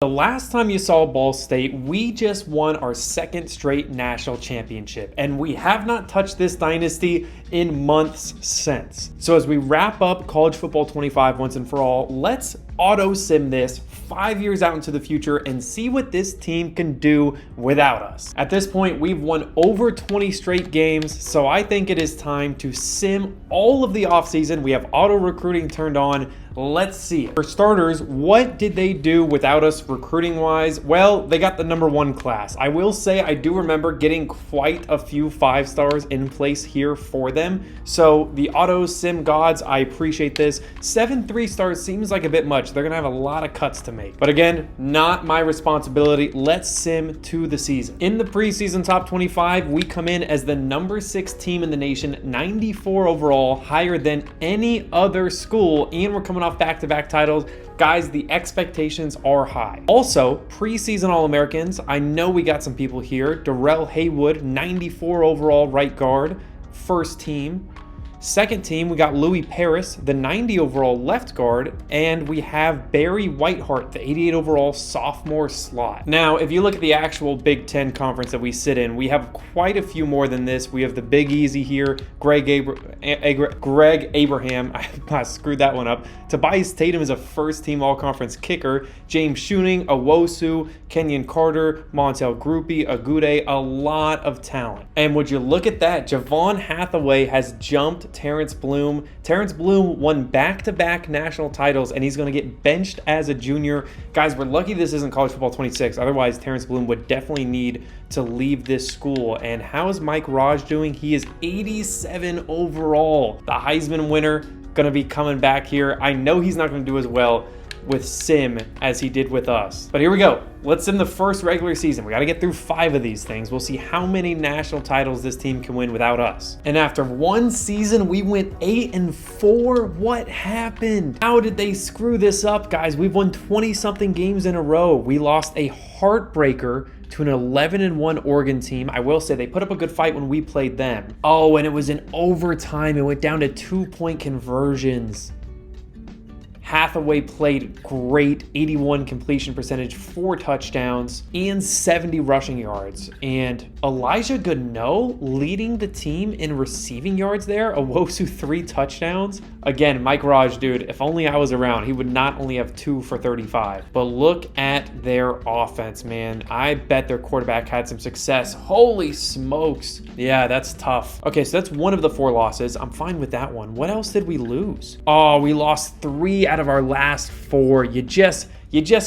The last time you saw Ball State, we just won our second straight national championship, and we have not touched this dynasty in months since. So as we wrap up College Football 25 once and for all, let's auto sim this 5 years out into the future and see what this team can do without us. At this point, we've won over 20 straight games, so I think it is time to sim all of the offseason. We have auto recruiting turned on. Let's see it. For starters, what did they do without us recruiting wise? Well, they got the #1 class. I will say I do remember getting quite a few 5-stars in place here for them. So the auto sim gods, I appreciate this. 7 3-stars seems like a bit much. They're gonna have a lot of cuts to make. But again, not my responsibility. Let's sim to the season. In the preseason top 25, we come in as the #6 team in the nation, 94 overall, higher than any other school, and we're coming off back-to-back titles. Guys, the expectations are high. Also, preseason All-Americans, I know we got some people here. Darrell Haywood, 94 overall right guard, first team. Second team, we got Louis Paris, the 90 overall left guard, and we have Barry Whiteheart, the 88 overall sophomore slot. Now, if you look at the actual Big Ten conference that we sit in, we have quite a few more than this. We have the Big Easy here, Greg Abraham, I screwed that one up. Tobias Tatum is a first-team all-conference kicker. James Shuning, Owosu, Kenyon Carter, Montel Groupie, Agude, a lot of talent. And would you look at that, Javon Hathaway has jumped Terrence Bloom. Terrence Bloom won back-to-back national titles, and he's going to get benched as a junior. Guys, we're lucky this isn't College Football 26. Otherwise, Terrence Bloom would definitely need to leave this school. And how is Mike Raj doing? He is 87 overall. The Heisman winner going to be coming back here. I know he's not going to do as well with sim as he did with us. But here we go. Let's sim the first regular season. We got to get through 5 of these things. We'll see how many national titles this team can win without us. And after one season, we went 8-4. What happened? How did they screw this up, guys? We've won 20-something games in a row. We lost a heartbreaker to an 11-1 Oregon team. I will say they put up a good fight when we played them. Oh, and it was in overtime. It went down to 2-point conversions. Hathaway played great, 81 completion percentage, 4 touchdowns, and 70 rushing yards. And Elijah Goodnow leading the team in receiving yards there. Owosu 3 touchdowns. Again, Mike Raj, dude, if only I was around, he would not only have 2 for 35. But look at their offense, man. I bet their quarterback had some success. Holy smokes. Yeah, that's tough. Okay, so that's one of the 4 losses. I'm fine with that one. What else did we lose? Oh, we lost 3 out of our last 4. You just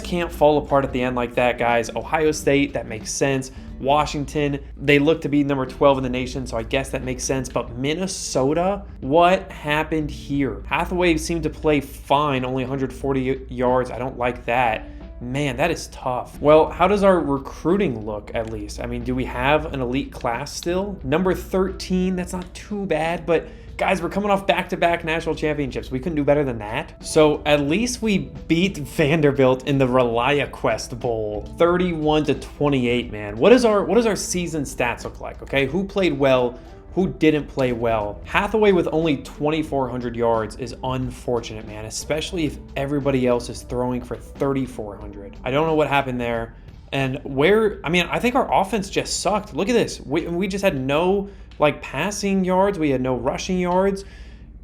can't fall apart at the end like that, guys. Ohio State, that makes sense. Washington, they look to be number 12 in the nation, so I guess that makes sense. But Minnesota, what happened here? Hathaway seemed to play fine, only 140 yards. I don't like that. Man, that is tough. Well, how does our recruiting look, at least? I mean, do we have an elite class still? Number 13, that's not too bad, but guys, we're coming off back-to-back national championships. We couldn't do better than that. So at least we beat Vanderbilt in the ReliaQuest Bowl, 31-28, man. What does our season stats look like, okay? Who played well? Who didn't play well? Hathaway with only 2,400 yards is unfortunate, man, especially if everybody else is throwing for 3,400. I don't know what happened there. And I think our offense just sucked. Look at this. We just had no passing yards. We had no rushing yards.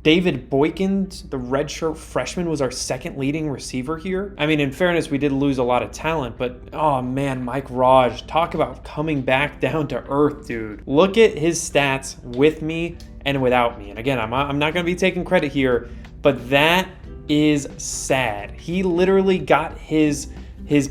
David Boykins, the redshirt freshman, was our second leading receiver here. I mean, in fairness, we did lose a lot of talent, but oh man, Mike Raj, talk about coming back down to earth, dude. Look at his stats with me and without me. And again, I'm not going to be taking credit here, but that is sad. He literally got his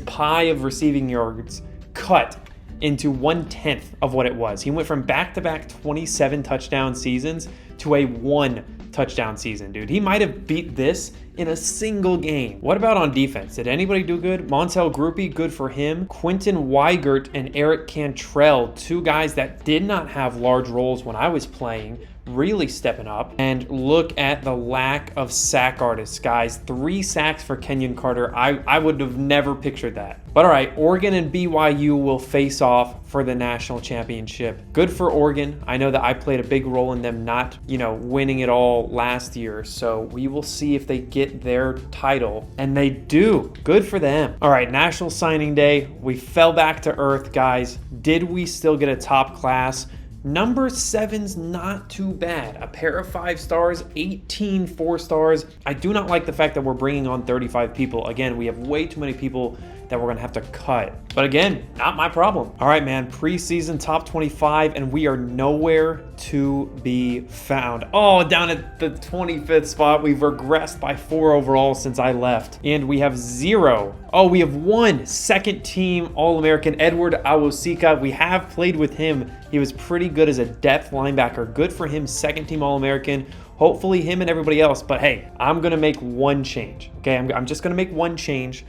pie of receiving yards cut into 1/10 of what it was. He went from back-to-back 27 touchdown seasons to a 1 touchdown season, dude. He might have beat this in a single game. What about on defense? Did anybody do good? Montel Groupie, good for him. Quentin Weigert and Eric Cantrell, 2 guys that did not have large roles when I was playing, really stepping up. And look at the lack of sack artists, guys. 3 sacks for Kenyon Carter. I would have never pictured that. But all right, Oregon and BYU will face off for the national championship. Good for Oregon. I know that I played a big role in them not, winning it all last year. So we will see if they get get their title, and they do. Good for them. All right, National Signing Day. We fell back to earth, guys. Did we still get a top class? Number 7's not too bad. A pair of 5 stars, 18 4 stars. I do not like the fact that we're bringing on 35 people. Again, we have way too many people that we're gonna have to cut. But again, not my problem. All right, man, preseason top 25, and we are nowhere to be found. Oh, down at the 25th spot. We've regressed by 4 overall since I left. And we have 0. Oh, we have 1 second team All-American, Edward Awosika. We have played with him. He was pretty good as a depth linebacker. Good for him, second team All-American. Hopefully him and everybody else. But hey, I'm gonna make one change, okay? I'm just gonna make one change.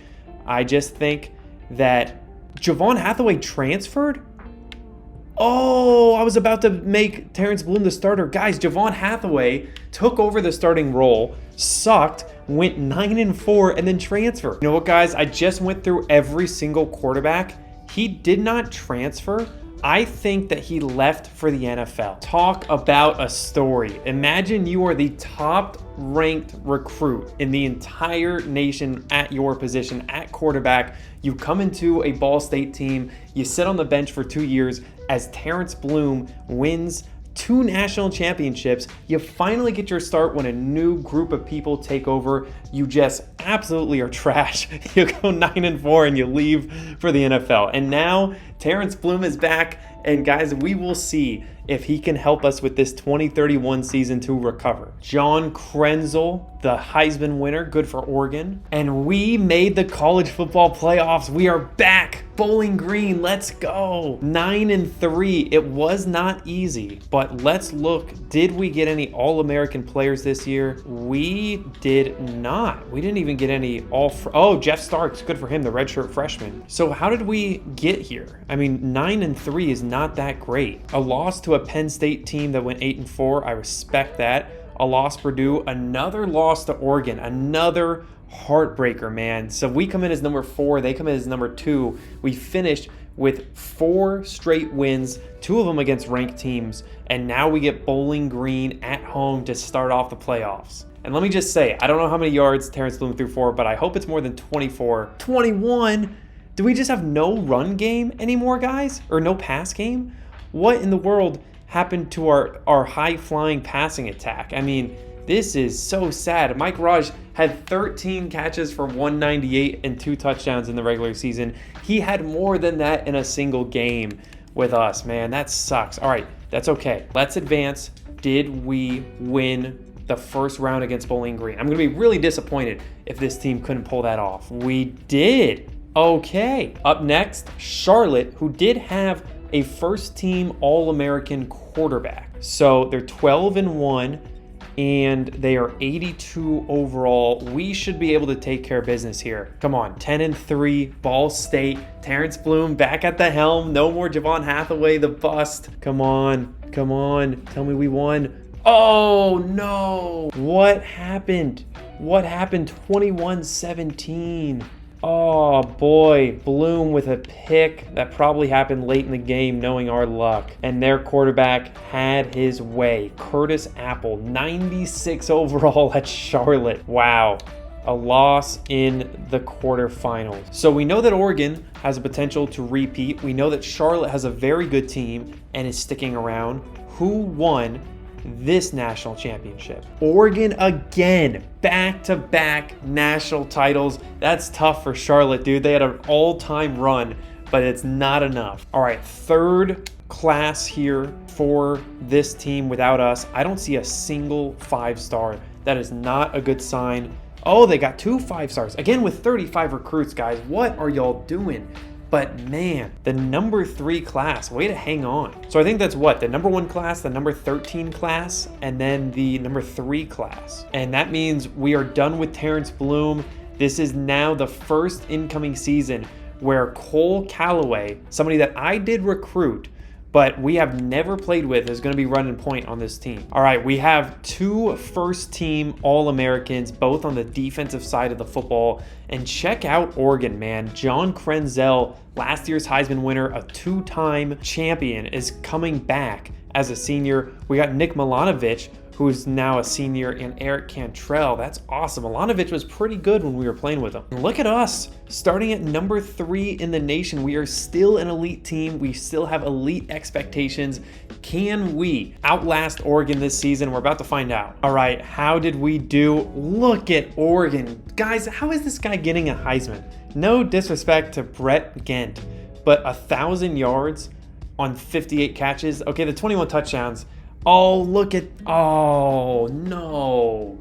I just think that Javon Hathaway transferred. Oh, I was about to make Terrence Bloom the starter. Guys, Javon Hathaway took over the starting role, sucked, went 9-4, and then transferred. You know what, guys? I just went through every single quarterback. He did not transfer. I think that he left for the NFL. Talk about a story. Imagine you are the top ranked recruit in the entire nation at your position at quarterback. You come into a Ball State team, you sit on the bench for 2 years as Terrence Bloom wins 2 national championships. You finally get your start when a new group of people take over. You just absolutely are trash. You go 9-4 and you leave for the NFL. And now Terrence Bloom is back. And guys, we will see if he can help us with this 2031 season to recover. John Krenzel, the Heisman winner, good for Oregon. And we made the college football playoffs. We are back. Bowling Green, let's go. 9-3. It was not easy, but let's look. Did we get any All-American players this year? We did not. We didn't even get any oh, Jeff Starks, good for him, the redshirt freshman. So how did we get here? I mean, 9-3 is not that great. A loss to a Penn State team that went 8-4. I respect that. A loss to Purdue, another loss to Oregon, another heartbreaker, man. So we come in as number 4, they come in as number 2. We finished with 4 straight wins, 2 of them against ranked teams, and now we get Bowling Green at home to start off the playoffs. And let me just say, I don't know how many yards Terrence Bloom threw for, but I hope it's more than 24. 21? Do we just have no run game anymore, guys? Or no pass game? What in the world happened to our high-flying passing attack? I mean, this is so sad. Mike Raj had 13 catches for 198 and 2 touchdowns in the regular season. He had more than that in a single game with us, man. That sucks. All right, that's okay. Let's advance. Did we win the first round against Bowling Green? I'm going to be really disappointed if this team couldn't pull that off. We did. Okay. Up next, Charlotte, who did have a first-team All-American quarterback. So they're 12-1. And they are 82 overall. We should be able to take care of business here. Come on, 10-3, Ball State. Terrence Bloom back at the helm. No more Javon Hathaway, the bust. Come on, come on. Tell me we won. Oh, no. What happened? What happened? 21-17. Oh boy, Bloom with a pick. That probably happened late in the game, knowing our luck. And their quarterback had his way. Curtis Apple, 96 overall at Charlotte. Wow. A loss in the quarterfinals. So we know that Oregon has a potential to repeat. We know that Charlotte has a very good team and is sticking around. Who won this national championship? Oregon again, back-to-back national titles. That's tough for Charlotte, dude. They had an all-time run, but it's not enough. All right, 3rd class here for this team without us. I don't see a single 5-star. That is not a good sign. Oh, they got 2 5-stars. Again, with 35 recruits, guys. What are y'all doing? But man, the number 3 class, way to hang on. So I think that's what? The number 1 class, the number 13 class, and then the number 3 class. And that means we are done with Terrence Bloom. This is now the first incoming season where Cole Calloway, somebody that I did recruit, but we have never played with, is going to be running point on this team. All right, we have 2 first-team All-Americans, both on the defensive side of the football. And check out Oregon, man. John Krenzel, last year's Heisman winner, a 2-time champion, is coming back as a senior. We got Nick Milanovic, who's now a senior, and Eric Cantrell. That's awesome. Ivanovic was pretty good when we were playing with him. And look at us, starting at number 3 in the nation. We are still an elite team. We still have elite expectations. Can we outlast Oregon this season? We're about to find out. All right, how did we do? Look at Oregon. Guys, how is this guy getting a Heisman? No disrespect to Brett Gent, but 1,000 yards on 58 catches. Okay, the 21 touchdowns. Oh, look at, oh no.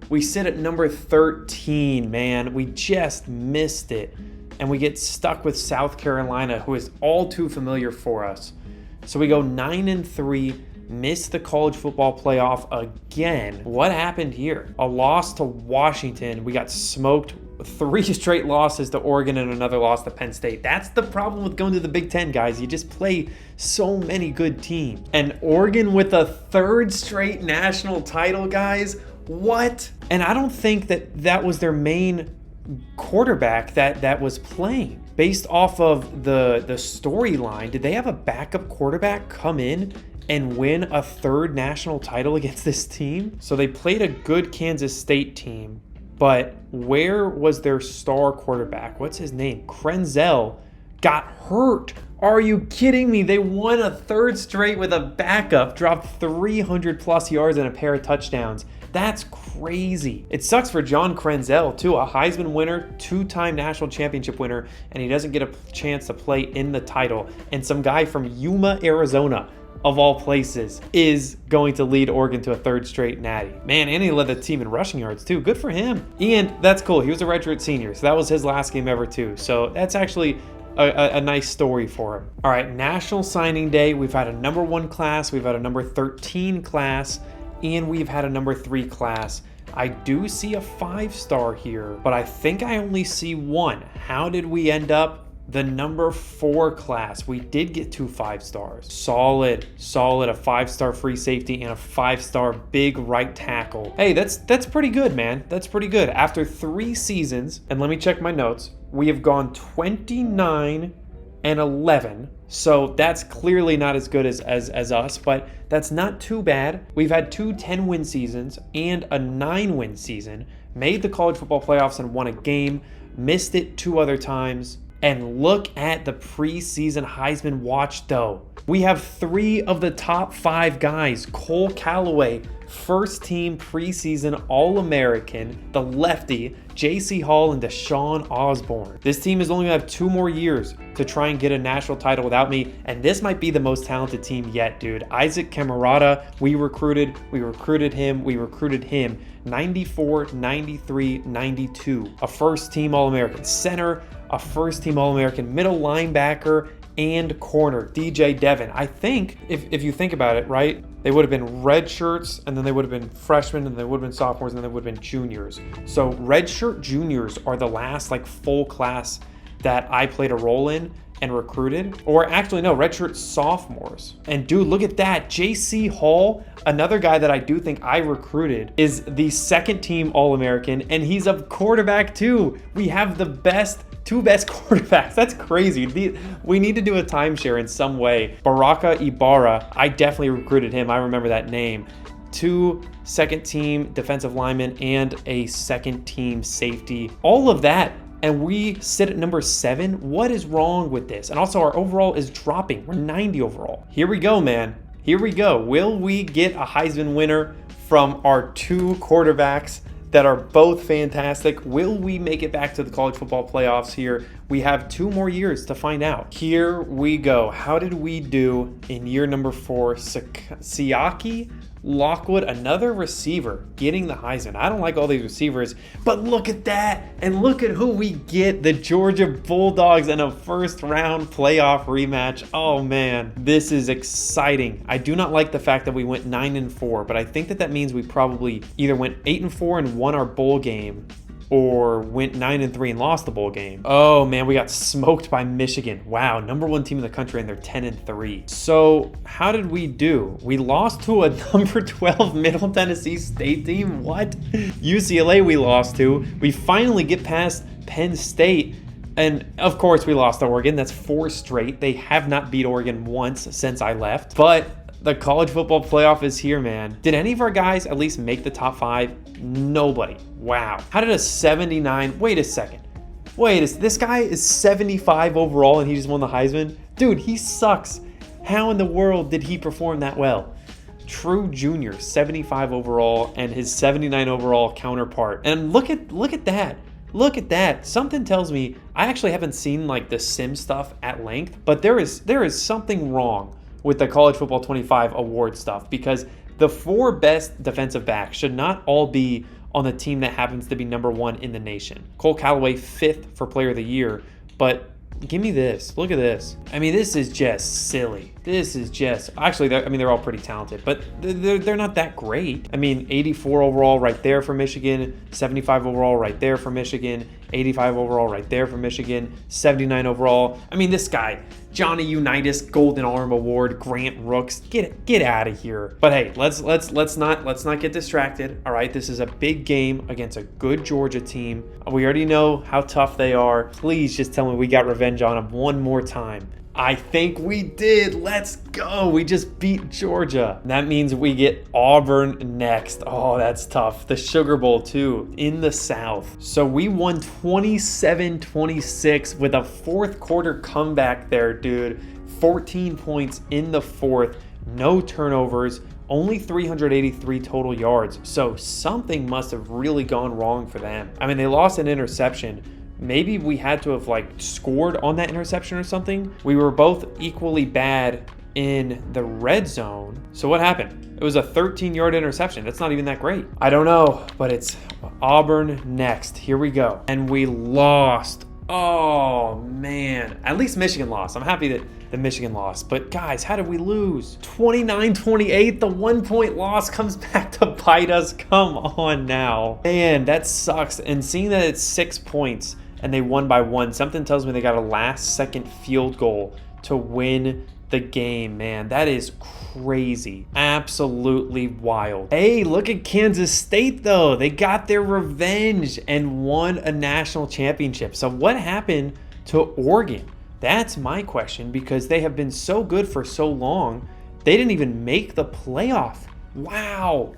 We sit at number 13, man. We just missed it. And we get stuck with South Carolina, who is all too familiar for us. So we go 9-3, miss the college football playoff again. What happened here? A loss to Washington. We got smoked. 3 straight losses to Oregon and another loss to Penn State. That's the problem with going to the Big Ten, guys. You just play so many good teams. And Oregon with a 3rd straight national title, guys. What? And I don't think that was their main quarterback that was playing. Based off of the storyline, did they have a backup quarterback come in and win a 3rd national title against this team? So they played a good Kansas State team. But where was their star quarterback? What's his name? Krenzel got hurt. Are you kidding me? They won a 3rd straight with a backup, dropped 300 plus yards and a pair of touchdowns. That's crazy. It sucks for John Krenzel too, a Heisman winner, 2-time national championship winner, and he doesn't get a chance to play in the title. And some guy from Yuma, Arizona, of all places, is going to lead Oregon to a 3rd straight natty. Man, and he led the team in rushing yards too. Good for him. And that's cool. He was a redshirt senior, so that was his last game ever too. So that's actually a nice story for him. All right, National Signing Day. We've had a number 1 class. We've had a number 13 class. And we've had a number 3 class. I do see a 5-star here, but I think I only see 1. How did we end up the number 4 class? We did get 2 5-stars. Solid, a 5-star free safety and a 5-star big right tackle. Hey, that's pretty good, man. That's pretty good. After 3 seasons, and let me check my notes, we have gone 29-11. So that's clearly not as good as us, but that's not too bad. We've had 2 10-win seasons and a 9-win season, made the college football playoffs and won a game, missed it 2 other times. And look at the preseason Heisman watch though. We have 3 of the top 5 guys. Cole Callaway, 1st team preseason All-American, the lefty, J.C. Hall, and Deshaun Osborne. This team is only going to have 2 more years to try and get a national title without me, and this might be the most talented team yet, dude. Isaac Camarada, we recruited him, 94, 93, 92. A 1st team All-American center, a 1st team All-American middle linebacker, and corner, DJ Devon. I think, if you think about it, right, they would have been red shirts, and then they would have been freshmen, and they would have been sophomores, and then they would have been juniors. So red shirt juniors are the last full class that I played a role in and recruited. Or actually, no, redshirt sophomores. And dude, look at that. J.C. Hall, another guy that I do think I recruited, is the 2nd team All-American, and he's a quarterback too. We have the 2 best quarterbacks. That's crazy. We need to do a timeshare in some way. Baraka Ibarra, I definitely recruited him. I remember that name. 2 2nd team defensive linemen and a 2nd team safety. All of that. And we sit at number 7. What is wrong with this? And also our overall is dropping. We're 90 overall. Here we go, man. Here we go. Will we get a Heisman winner from our 2 quarterbacks that are both fantastic? Will we make it back to the college football playoffs here? We have 2 more years to find out. Here we go. How did we do in year number 4? Siaki Lockwood, another receiver, getting the Heisman. I don't like all these receivers, but look at that. And look at who we get, the Georgia Bulldogs in a 1st round playoff rematch. Oh man, this is exciting. I do not like the fact that we went 9-4, but I think that means we probably either went 8-4 and won our bowl game, or went 9-3 and lost the bowl game. Oh man, we got smoked by Michigan. Wow, number 1 team in the country, and they're 10-3. So how did we do? We lost to a number 12 Middle Tennessee State team. What? UCLA we lost to. We finally get past Penn State. And of course we lost to Oregon. That's 4 straight. They have not beat Oregon once since I left. But The college football playoff is here, man. Did any of our guys at least make the top 5? Nobody. Wow. How did a 79... Wait a second. This guy is 75 overall and he just won the Heisman? Dude, he sucks. How in the world did he perform that well? True Jr., 75 overall, and his 79 overall counterpart. And look at that. Look at that. Something tells me, I actually haven't seen like the sim stuff at length, but there is something wrong with the College Football 25 award stuff, because the 4 best defensive backs should not all be on the team that happens to be number 1 in the nation. Cole Callaway 5th for Player of the Year, but give me this. Look at this. I mean, this is just silly. This is just... Actually, they're all pretty talented, but they're not that great. I mean, 84 overall right there for Michigan, 75 overall right there for Michigan, 85 overall right there for Michigan, 79 overall. I mean, this guy, Johnny Unitas Golden Arm Award, Grant Rooks, get out of here. But hey, let's not get distracted. All right, this is a big game against a good Georgia team. We already know how tough they are. Please just tell me we got revenge on them one more time. I think we did. Let's go. We just beat Georgia. That means we get Auburn next. Oh, that's tough. The Sugar Bowl too, in the South. So we won 27-26 with a 4th quarter comeback there, dude. 14 points in the 4th. No turnovers. Only 383 total yards. So something must have really gone wrong for them. I mean, they lost an interception. Maybe we had to have like scored on that interception or something. We were both equally bad in the red zone. So what happened? It was a 13-yard interception. That's not even that great. I don't know, but it's Auburn next. Here we go. And we lost. Oh, man. At least Michigan lost. I'm happy that the Michigan lost. But guys, how did we lose? 29-28. The 1-point loss comes back to bite us. Come on now. Man, that sucks. And seeing that it's 6 points and they won by 1, something tells me they got a last-second field goal to win the game, man. That is crazy. Absolutely wild. Hey, look at Kansas State, though. They got their revenge and won a national championship. So what happened to Oregon? That's my question, because they have been so good for so long. They didn't even make the playoff. Wow.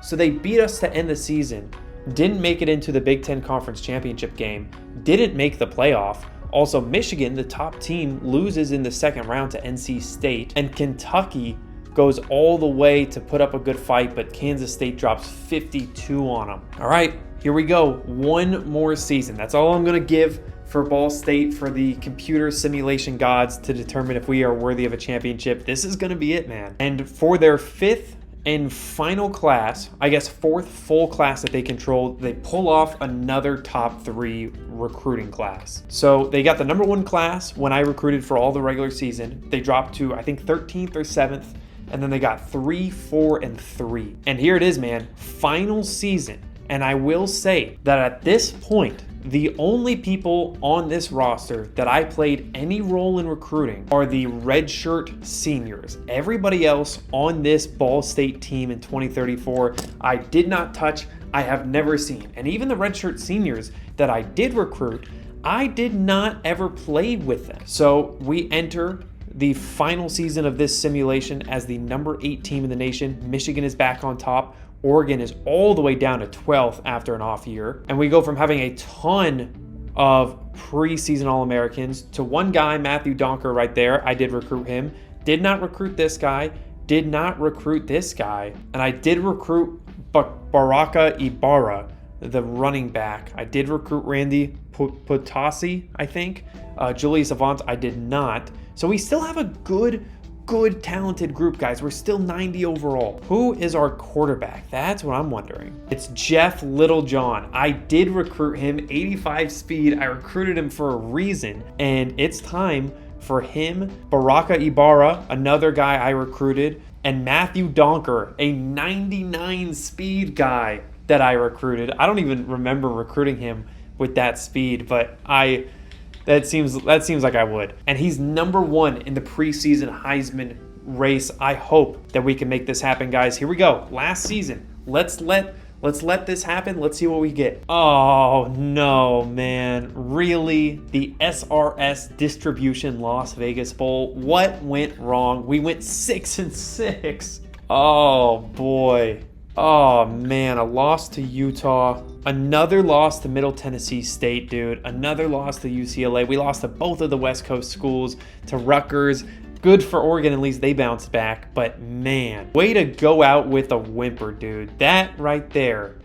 So they beat us to end the season. Didn't make it into the Big Ten Conference Championship game. Didn't make the playoff. Also, Michigan, the top team, loses in the 2nd round to NC State. And Kentucky goes all the way to put up a good fight, but Kansas State drops 52 on them. All right, here we go. One more season. That's all I'm going to give for Ball State, for the computer simulation gods to determine if we are worthy of a championship. This is going to be it, man. And for their 5th and final class, I guess 4th full class that they control, they pull off another top 3 recruiting class. So they got the number 1 class when I recruited for all the regular season. They dropped to, I think, 13th or 7th. And then they got 3, 4, and 3. And here it is, man. Final season. And I will say that at this point, the only people on this roster that I played any role in recruiting are the redshirt seniors. Everybody else on this Ball State team in 2034, I did not touch, I have never seen. And even the redshirt seniors that I did recruit, I did not ever play with them. So we enter the final season of this simulation as the number 8 team in the nation. Michigan is back on top. Oregon is all the way down to 12th after an off year. And we go from having a ton of preseason All-Americans to one guy, Matthew Donker right there. I did recruit him. Did not recruit this guy. Did not recruit this guy. And I did recruit Baraka Ibarra, the running back. I did recruit Randy Potasi, I think. Julius Avant, I did not. So we still have a good talented group, guys. We're still 90 overall. Who is our quarterback? That's what I'm wondering. It's Jeff Littlejohn. I did recruit him, 85 speed. I recruited him for a reason, and it's time for him, Baraka Ibarra, another guy I recruited, and Matthew Donker, a 99 speed guy that I recruited. I don't even remember recruiting him with that speed, but that seems like I would. And he's number 1 in the preseason Heisman race. I hope that we can make this happen, guys. Here we go. Last season. Let's let Let's let this happen. Let's see what we get. Oh, no, man. Really? The SRS Distribution Las Vegas Bowl? What went wrong? We went 6-6. Oh, boy. Oh, man. A loss to Utah. Another loss to Middle Tennessee State, dude. Another loss to UCLA. We lost to both of the West Coast schools, to Rutgers. Good for Oregon, at least they bounced back. But man, way to go out with a whimper, dude. That right there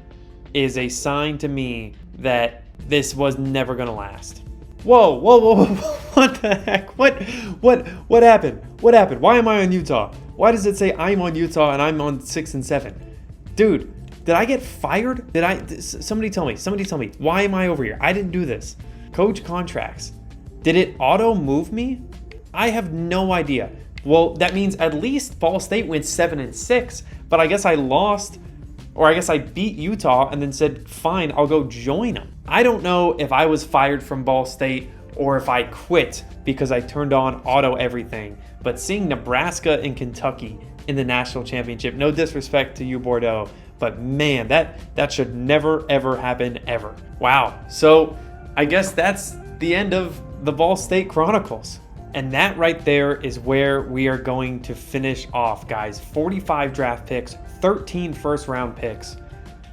is a sign to me that this was never gonna last. Whoa, whoa, whoa, whoa. What the heck? What happened? What happened? Why am I on Utah? Why does it say I'm on Utah and I'm on 6-7? Dude, did I get fired? Somebody tell me. Why am I over here? I didn't do this. Coach contracts. Did it auto move me? I have no idea. Well, that means at least Ball State went 7-6, but I guess I lost, or I guess I beat Utah and then said, fine, I'll go join them. I don't know if I was fired from Ball State or if I quit because I turned on auto everything, but seeing Nebraska and Kentucky in the national championship, no disrespect to you, Bordeaux, but man, that should never, ever happen, ever. Wow. So I guess that's the end of the Ball State Chronicles. And that right there is where we are going to finish off, guys. 45 draft picks, 13 first-round picks,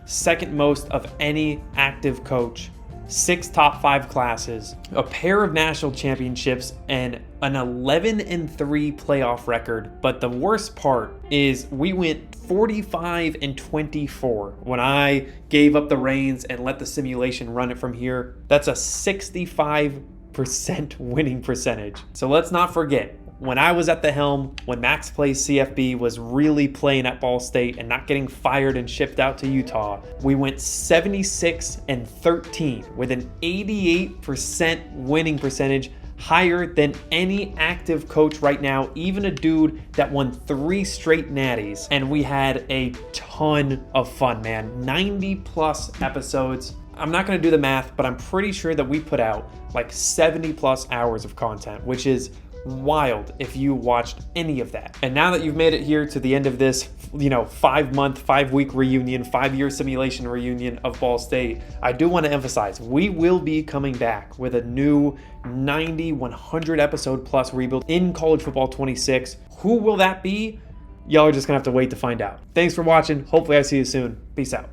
second most of any active coach, 6 top 5 classes, a pair of national championships, and an 11-3 playoff record. But the worst part is we went 45-24 when I gave up the reins and let the simulation run it from here. That's a 65% winning percentage. So let's not forget, when I was at the helm, when Max Plays CFB was really playing at Ball State and not getting fired and shipped out to Utah, we went 76-13 with an 88% winning percentage, higher than any active coach right now, even a dude that won 3 straight natties. And we had a ton of fun, man. 90 plus episodes. I'm not going to do the math, but I'm pretty sure that we put out like 70 plus hours of content, which is wild if you watched any of that. And now that you've made it here to the end of this, 5-month, 5-week reunion, 5-year simulation reunion of Ball State, I do want to emphasize we will be coming back with a new 90, 100 episode plus rebuild in College Football 26. Who will that be? Y'all are just going to have to wait to find out. Thanks for watching. Hopefully I see you soon. Peace out.